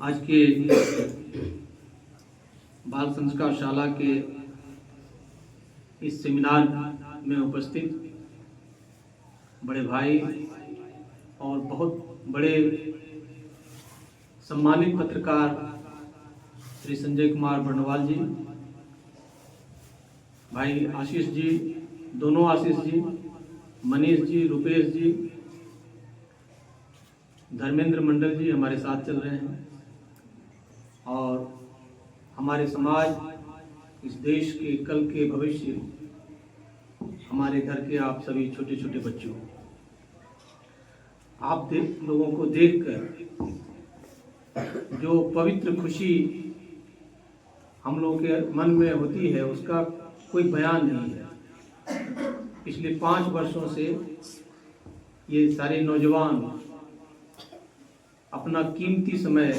आज के बाल संस्कार शाला के इस सेमिनार में उपस्थित बड़े भाई और बहुत बड़े सम्मानित पत्रकार श्री संजय कुमार बर्णवाल जी, भाई आशीष जी, दोनों आशीष जी, मनीष जी, रुपेश जी, धर्मेंद्र मंडल जी हमारे साथ चल रहे हैं और हमारे समाज, इस देश के कल के भविष्य, हमारे घर के आप सभी छोटे छोटे बच्चों, आप लोगों को देखकर जो पवित्र खुशी हम लोगों के मन में होती है उसका कोई बयान नहीं है। पिछले 5 वर्षों से ये सारे नौजवान अपना कीमती समय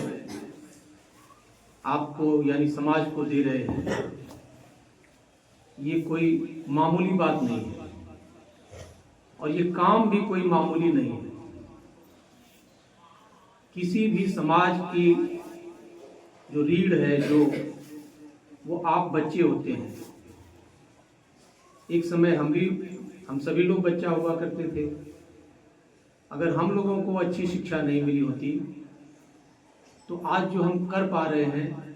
आपको यानी समाज को दे रहे हैं। ये कोई मामूली बात नहीं है और ये काम भी कोई मामूली नहीं है। किसी भी समाज की जो रीढ़ है, जो वो आप बच्चे होते हैं। एक समय हम सभी लोग बच्चा हुआ करते थे। अगर हम लोगों को अच्छी शिक्षा नहीं मिली होती तो आज जो हम कर पा रहे हैं,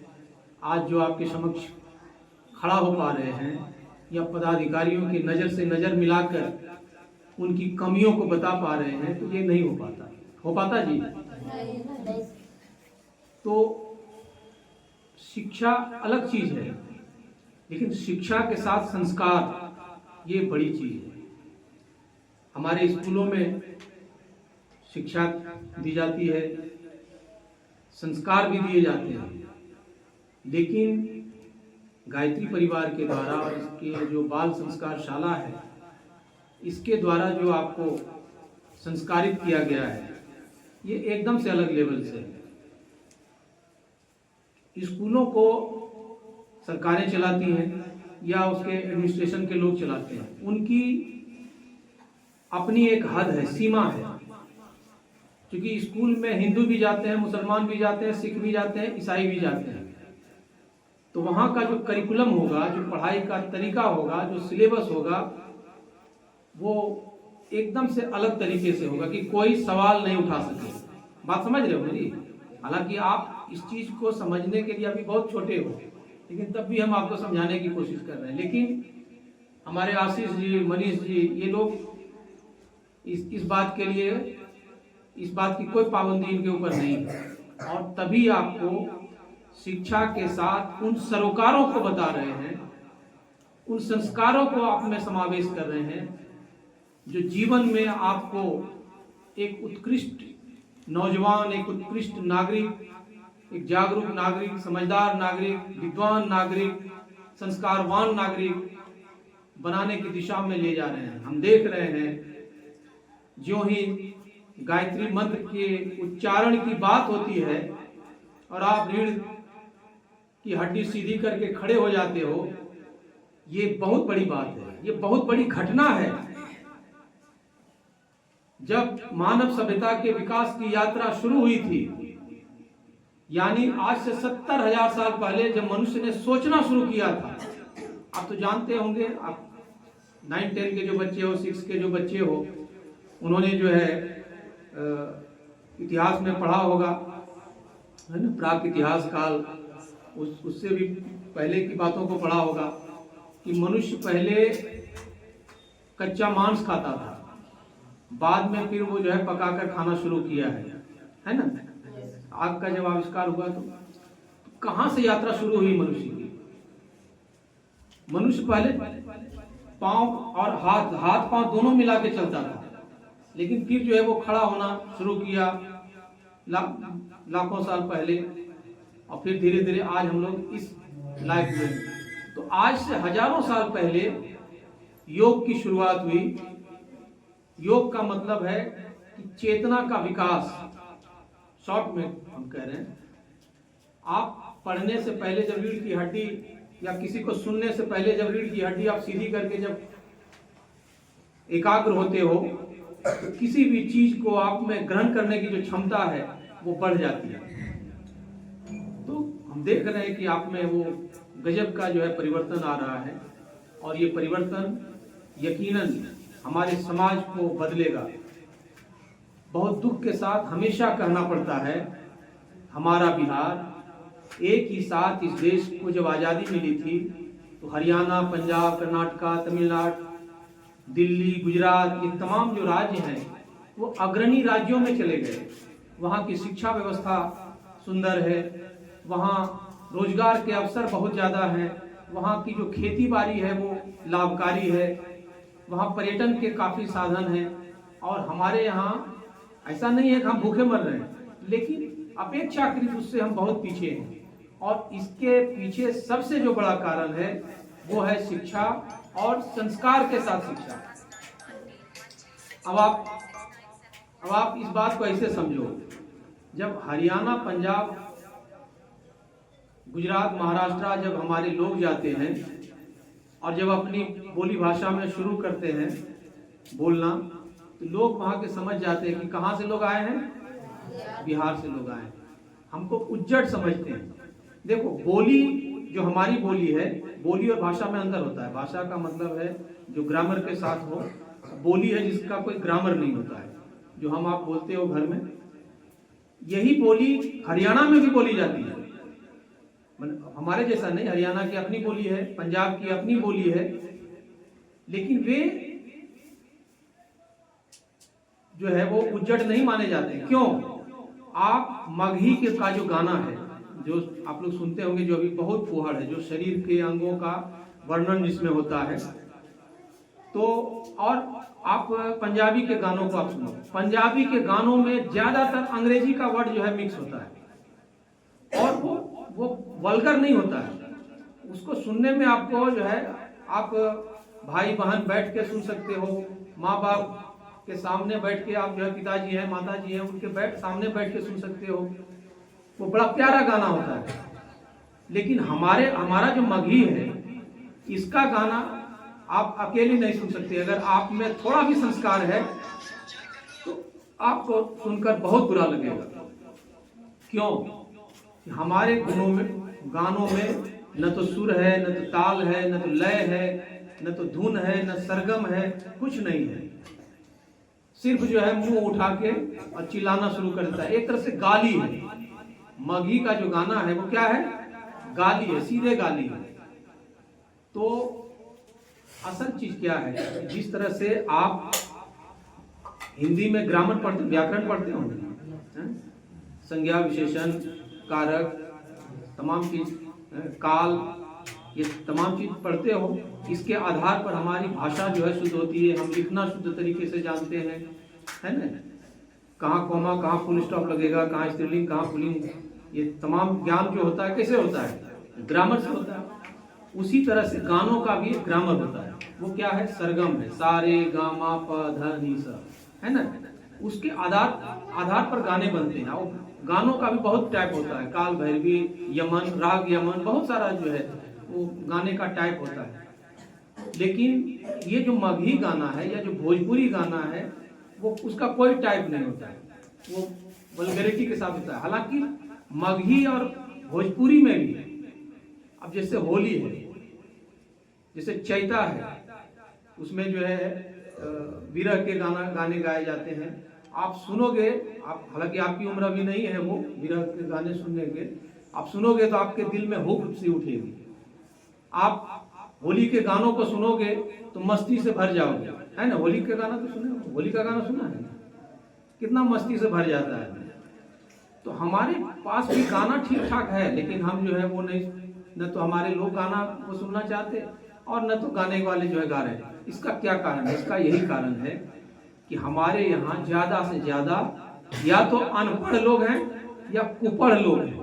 आज जो आपके समक्ष खड़ा हो पा रहे हैं, या पदाधिकारियों की नज़र से नज़र मिलाकर उनकी कमियों को बता पा रहे हैं, तो ये नहीं हो पाता जी। तो शिक्षा अलग चीज है, लेकिन शिक्षा के साथ संस्कार ये बड़ी चीज है। हमारे स्कूलों में शिक्षा दी जाती है, संस्कार भी दिए जाते हैं, लेकिन गायत्री परिवार के द्वारा और इसके जो बाल संस्कार शाला है, इसके द्वारा जो आपको संस्कारित किया गया है, ये एकदम से अलग लेवल से है। स्कूलों को सरकारें चलाती हैं या उसके एडमिनिस्ट्रेशन के लोग चलाते हैं, उनकी अपनी एक हद है, सीमा है। क्योंकि स्कूल में हिंदू भी जाते हैं, मुसलमान भी जाते हैं, सिख भी जाते हैं, ईसाई भी जाते हैं। तो वहाँ का जो करिकुलम होगा, जो पढ़ाई का तरीका होगा, जो सिलेबस होगा, वो एकदम से अलग तरीके से होगा कि कोई सवाल नहीं उठा सके। बात समझ रहे हो मेरी? हालांकि आप इस चीज को समझने के लिए अभी बहुत छोटे हो, लेकिन तब भी हम आपको समझाने की कोशिश कर रहे हैं। लेकिन हमारे आशीष जी, मनीष जी, ये लोग इस बात के लिए, इस बात की कोई पाबंदी इनके ऊपर नहीं है। और तभी आपको शिक्षा के साथ उन सरोकारों को बता रहे हैं, उन संस्कारों को आप में समावेश कर रहे हैं, जो जीवन में आपको एक उत्कृष्ट नौजवान, एक उत्कृष्ट नागरिक, एक जागरूक नागरिक, समझदार नागरिक, विद्वान नागरिक, संस्कारवान नागरिक बनाने की दिशा में ले जा रहे हैं। हम देख रहे हैं, जो ही गायत्री मंत्र के उच्चारण की बात होती है और आप रीढ़ की हड्डी सीधी करके खड़े हो जाते हो, ये बहुत बड़ी बात है, ये बहुत बड़ी घटना है। जब मानव सभ्यता के विकास की यात्रा शुरू हुई थी, यानी आज से 70,000 साल पहले जब मनुष्य ने सोचना शुरू किया था, आप तो जानते होंगे, आप 9-10 के जो बच्चे हो, 6 के जो बच्चे हो, उन्होंने जो है इतिहास में पढ़ा होगा, है ना, प्राक इतिहास काल, उससे भी पहले की बातों को पढ़ा होगा कि मनुष्य पहले कच्चा मांस खाता था, बाद में फिर वो जो है पकाकर खाना शुरू किया है ना। आग का जब आविष्कार हुआ तो कहां से यात्रा शुरू हुई मनुष्य की? मनुष्य पहले पांव और हाथ पांव दोनों मिला के चलता था, लेकिन फिर जो है वो खड़ा होना शुरू किया लाखों साल पहले, और फिर धीरे धीरे आज हम लोग इस लाइफ में। तो आज से हजारों साल पहले योग की शुरुआत हुई। योग का मतलब है कि चेतना का विकास, शॉर्ट में हम कह रहे हैं। आप पढ़ने से पहले जब रीढ़ की हड्डी, या किसी को सुनने से पहले जब रीढ़ की हड्डी आप सीधी करके जब एकाग्र होते हो, तो किसी भी चीज को आप में ग्रहण करने की जो क्षमता है वो बढ़ जाती है। हम देख रहे हैं कि आप में वो गजब का जो है परिवर्तन आ रहा है, और ये परिवर्तन यकीनन हमारे समाज को बदलेगा। बहुत दुख के साथ हमेशा कहना पड़ता है, हमारा बिहार एक ही साथ इस देश को जब आज़ादी मिली थी तो हरियाणा, पंजाब, कर्नाटका, तमिलनाडु, दिल्ली, गुजरात, ये तमाम जो राज्य हैं वो अग्रणी राज्यों में चले गए। वहाँ की शिक्षा व्यवस्था सुंदर है, वहाँ रोजगार के अवसर बहुत ज़्यादा हैं, वहाँ की जो खेती बाड़ी है वो लाभकारी है, वहाँ पर्यटन के काफ़ी साधन हैं। और हमारे यहाँ ऐसा नहीं है कि हम भूखे मर रहे हैं, लेकिन अपेक्षाकृत उससे हम बहुत पीछे हैं। और इसके पीछे सबसे जो बड़ा कारण है वो है शिक्षा, और संस्कार के साथ शिक्षा। अब आप इस बात को ऐसे समझो, जब हरियाणा, पंजाब, गुजरात, महाराष्ट्र जब हमारे लोग जाते हैं और जब अपनी बोली भाषा में शुरू करते हैं बोलना, तो लोग वहाँ के समझ जाते हैं कि कहाँ से लोग आए हैं, बिहार से लोग आए हैं। हमको उज्जट समझते हैं। देखो, बोली जो हमारी बोली है, बोली और भाषा में अंतर होता है। भाषा का मतलब है जो ग्रामर के साथ हो, बोली है जिसका कोई ग्रामर नहीं होता है, जो हम आप बोलते हो घर में। यही बोली हरियाणा में भी बोली जाती है, हमारे जैसा नहीं। हरियाणा की अपनी बोली है, पंजाब की अपनी बोली है, लेकिन वे जो है वो उज्जट नहीं माने जाते। क्यों? आप मगही के का जो गाना है, जो आप लोग सुनते होंगे, जो अभी बहुत फुहार है, जो शरीर के अंगों का वर्णन जिसमें होता है, तो और आप पंजाबी के गानों को आप सुनो, पंजाबी के गानों में ज्यादातर अंग्रेजी का वर्ड जो है मिक्स होता है, और वो वल्गर नहीं होता है। उसको सुनने में आपको जो है, आप भाई बहन बैठ के सुन सकते हो, माँ बाप के सामने बैठ के, आप जो है पिताजी हैं, माताजी हैं, उनके सामने बैठ के सुन सकते हो। वो बड़ा प्यारा गाना होता है। लेकिन हमारा जो मगही है, इसका गाना आप अकेले नहीं सुन सकते। अगर आप में थोड़ा भी संस्कार है तो आपको सुनकर बहुत बुरा लगेगा। क्यों? हमारे गानों में न तो सुर है, न तो ताल है, न तो लय है, न तो धुन है, न सरगम है, कुछ नहीं है। सिर्फ जो है मुंह उठा के और चिल्लाना शुरू कर देता है। एक तरह से गाली है। मगही का जो गाना है वो क्या है? गाली है, सीधे गाली है। तो असल चीज क्या है? जिस तरह से आप हिंदी में ग्रामर पढ़ते, व्याकरण पढ़ते होंगे, संज्ञा, विशेषण, कारक, तमाम चीज, काल, ये तमाम चीज पढ़ते हो। इसके आधार पर हमारी भाषा जो है शुद्ध होती है, हम लिखना शुद्ध तरीके से जानते हैं, है ना? कहाँ कॉमा, कहाँ फुल स्टॉप लगेगा, कहाँ स्त्रीलिंग, कहाँ पुल्लिंग, ये तमाम ज्ञान जो होता है कैसे होता है? ग्रामर से होता है। उसी तरह से गानों का भी ग्रामर होता है। वो क्या है? सरगम है, सारे गा मा प ध नि सा, है ना? उसके आधार पर गाने बनते हैं। और गानों का भी बहुत टाइप होता है, काल भैरवी, यमन, राग यमन, बहुत सारा जो है वो गाने का टाइप होता है। लेकिन ये जो मगही गाना है या जो भोजपुरी गाना है, वो उसका कोई टाइप नहीं होता है, वो वल्गैरिटी के साथ होता है। हालांकि मगही और भोजपुरी में भी, अब जैसे होली है, जैसे चैता है, उसमें जो है विरह के गाने गाए जाते हैं। आप सुनोगे, आप हालांकि आपकी उम्र अभी नहीं है वो विरह के गाने सुनने के, आप सुनोगे तो आपके दिल में हुक सी उठेगी। आप होली के गानों को सुनोगे तो मस्ती से भर जाओगे, है ना? होली के गाना तो सुने, होली का गाना सुना है, कितना मस्ती से भर जाता है। तो हमारे पास भी गाना ठीक ठाक है, लेकिन हम जो है वो नहीं, न तो हमारे लोग गाना को सुनना चाहते और न तो गाने वाले जो है गा रहे हैं। इसका क्या कारण है? इसका यही कारण है कि हमारे यहाँ ज्यादा से ज्यादा या तो अनपढ़ लोग हैं या कुपढ़ लोग हैं।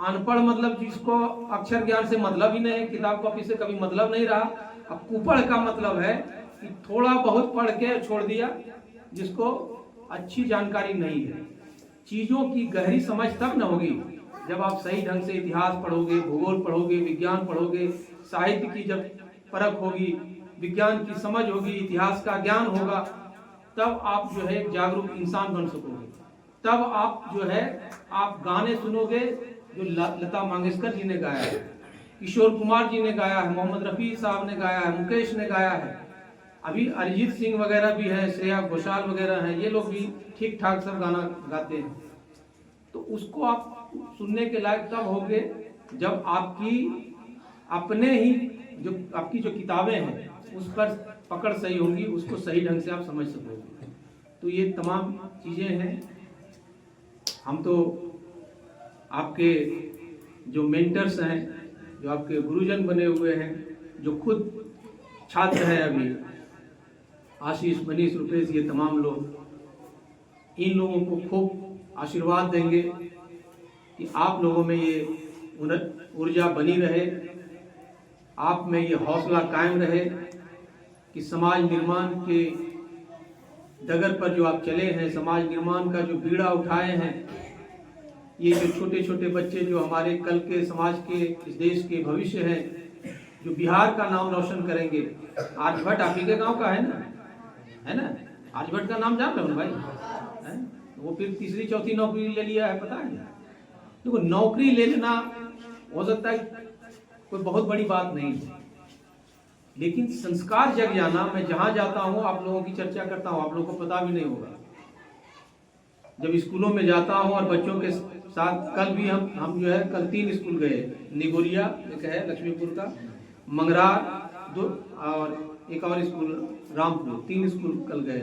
अनपढ़ मतलब जिसको अक्षर ज्ञान से मतलब ही नहीं है, किताब कॉपी से कभी मतलब नहीं रहा। अब कुपढ़ का मतलब है कि थोड़ा बहुत पढ़ के छोड़ दिया, जिसको अच्छी जानकारी नहीं है। चीजों की गहरी समझ तब न होगी जब आप सही ढंग से इतिहास पढ़ोगे, भूगोल पढ़ोगे, विज्ञान पढ़ोगे, साहित्य की जब परख होगी, विज्ञान की समझ होगी, इतिहास का ज्ञान होगा, तब आप जो है एक जागरूक इंसान बन सकोगे। तब आप जो है आप गाने सुनोगे जो लता मंगेशकर जी ने गाया है, किशोर कुमार जी ने गाया है, मोहम्मद रफ़ी साहब ने गाया है, मुकेश ने गाया है, अभी अरिजीत सिंह वगैरह भी है, श्रेया घोषाल वगैरह हैं, ये लोग भी ठीक ठाक सब गाना गाते हैं। तो उसको आप सुनने के लायक तब होंगे जब आपकी अपने ही जो आपकी जो किताबें हैं उस पर पकड़ सही होगी, उसको सही ढंग से आप समझ सकोगे। तो ये तमाम चीज़ें हैं। हम तो आपके जो मेंटर्स हैं, जो आपके गुरुजन बने हुए हैं, जो खुद छात्र हैं अभी, आशीष, मनीष, रुपेश, ये तमाम लोग, इन लोगों को खूब आशीर्वाद देंगे कि आप लोगों में ये ऊर्जा बनी रहे, आप में ये हौसला कायम रहे कि समाज निर्माण के डगर पर जो आप चले हैं, समाज निर्माण का जो बीड़ा उठाए हैं, ये जो छोटे छोटे बच्चे जो हमारे कल के समाज के, इस देश के भविष्य हैं, जो बिहार का नाम रोशन करेंगे। आर्यभट्ट आप ही के गाँव का है ना? आर्यभट्ट का नाम जान रहे हो भाई? है? वो फिर तीसरी चौथी नौकरी ले लिया है, पता है? देखो, नौकरी ले लेना हो सकता है कोई बहुत बड़ी बात नहीं है, लेकिन संस्कार जग जाना, मैं जहां जाता हूं आप लोगों की चर्चा करता हूं, आप लोगों को पता भी नहीं होगा। जब स्कूलों में जाता हूं और बच्चों के साथ, कल भी हम जो है कल 3 स्कूल गए, निगोरिया एक है लक्ष्मीपुर का, मंगरार 2 और एक और स्कूल रामपुर, 3 स्कूल कल गए।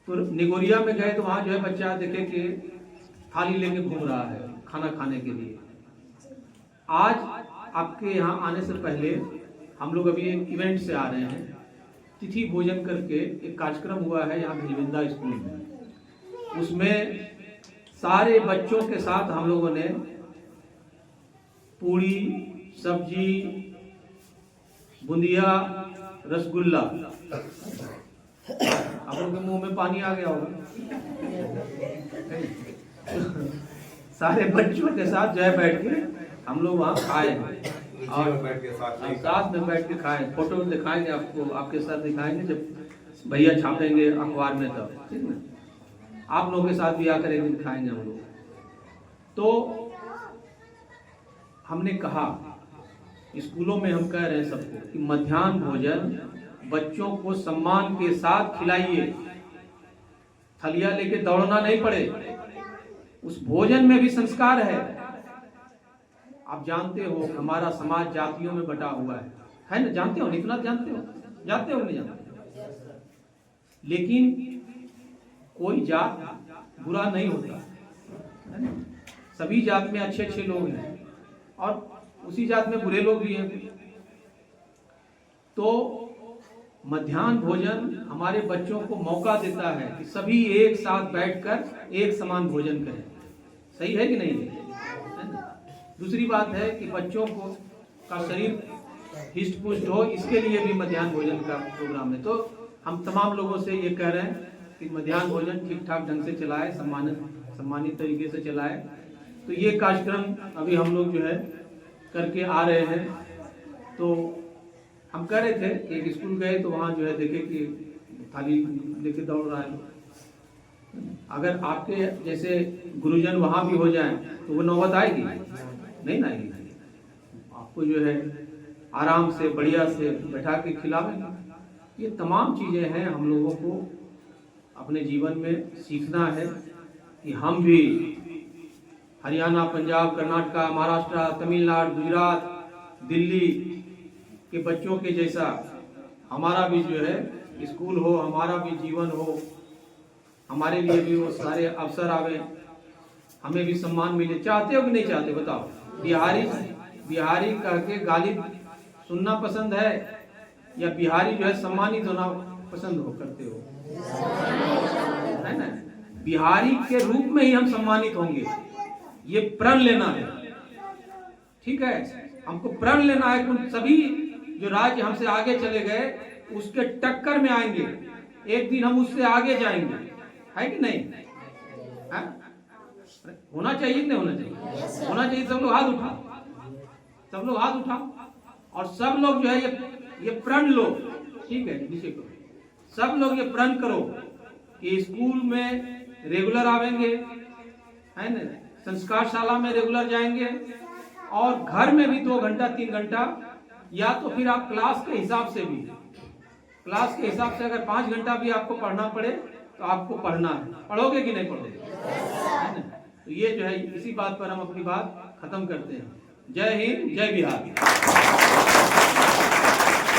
तो निगोरिया में गए तो वहाँ जो है बच्चा देखे कि थाली लेके घूम रहा है खाना खाने के लिए। आज आपके यहाँ आने से पहले हम लोग अभी एक इवेंट से आ रहे हैं, तिथि भोजन करके एक कार्यक्रम हुआ है यहाँ भिलविंदा स्कूल में। उसमें सारे बच्चों के साथ हम लोगों ने पूड़ी, सब्जी, बुंदिया, रसगुल्ला, आप लोगों के मुंह में पानी आ गया होगा। सारे बच्चों के साथ जो है बैठ के हम लोग वहाँ खाए और साथ में बैठ के खाए। फोटो दिखाएंगे आपको, आपके साथ दिखाएंगे जब भैया छापेंगे अखबार में तब, ठीक है? आप लोगों के साथ भी आकर एक दिन खाएंगे हम लोग। तो हमने कहा स्कूलों में, हम कह रहे हैं सबको कि मध्याह्न भोजन बच्चों को सम्मान के साथ खिलाइए, थलिया लेके दौड़ना नहीं पड़े। उस भोजन में भी संस्कार है। आप जानते हो हमारा समाज जातियों में बटा हुआ है ना? जानते हो? इतना जानते हो? नहीं जानते? लेकिन कोई जात बुरा नहीं होता, है ना? सभी जात में अच्छे अच्छे लोग हैं और उसी जात में बुरे लोग भी हैं। तो मध्याह्न भोजन हमारे बच्चों को मौका देता है कि सभी एक साथ बैठकर एक समान भोजन करें। सही है कि नहीं है ना? दूसरी बात है कि बच्चों को का शरीर हिष्ट पुष्ट हो, इसके लिए भी मध्याह्न भोजन का प्रोग्राम है। तो हम तमाम लोगों से ये कह रहे हैं कि मध्याह्न भोजन ठीक ठाक ढंग से चलाए, सम्मानित तरीके से चलाए। तो ये कार्यक्रम अभी हम लोग जो है करके आ रहे हैं। तो हम कह रहे थे कि एक स्कूल गए तो वहाँ जो है देखे कि थाली लेके दौड़ रहा है। अगर आपके जैसे गुरुजन वहाँ भी हो जाएं तो वो नौबत आएगी नहीं ना आएगी। आपको जो है आराम से बढ़िया से बैठा के खिलावेंगे। ये तमाम चीज़ें हैं हम लोगों को अपने जीवन में सीखना है कि हम भी हरियाणा, पंजाब, कर्नाटक, महाराष्ट्र, तमिलनाडु, गुजरात, दिल्ली के बच्चों के जैसा हमारा भी जो है स्कूल हो, हमारा भी जीवन हो, हमारे लिए भी वो सारे अवसर आवे, हमें भी सम्मान मिले। चाहते हो कि नहीं चाहते बताओ? बिहारी कह के गाली सुनना पसंद है या बिहारी जो है सम्मानित होना पसंद हो करते हो? है ना? बिहारी के रूप में ही हम सम्मानित होंगे, ये प्रण लेना है। ठीक है, हमको प्रण लेना है कि सभी जो राज्य हमसे आगे चले गए उसके टक्कर में आएंगे, एक दिन हम उससे आगे जाएंगे, है कि नहीं? है? होना चाहिए कि नहीं होना चाहिए? होना चाहिए। सब लोग हाथ उठाओ, सब लोग हाथ उठाओ और सब लोग जो है ये प्रण लो। ठीक है, नीचे करो, सब लोग ये प्रण करो कि स्कूल में रेगुलर आवेंगे, है ना? संस्कारशाला में रेगुलर जाएंगे, और घर में भी 2 घंटा 3 घंटा, या तो फिर आप क्लास के हिसाब से भी, क्लास के हिसाब से अगर 5 घंटा भी आपको पढ़ना पड़े तो आपको पढ़ना है। पढ़ोगे कि नहीं पढ़ोगे? है ना? तो ये जो है, इसी बात पर हम अपनी बात खत्म करते हैं। जय हिंद, जय बिहार।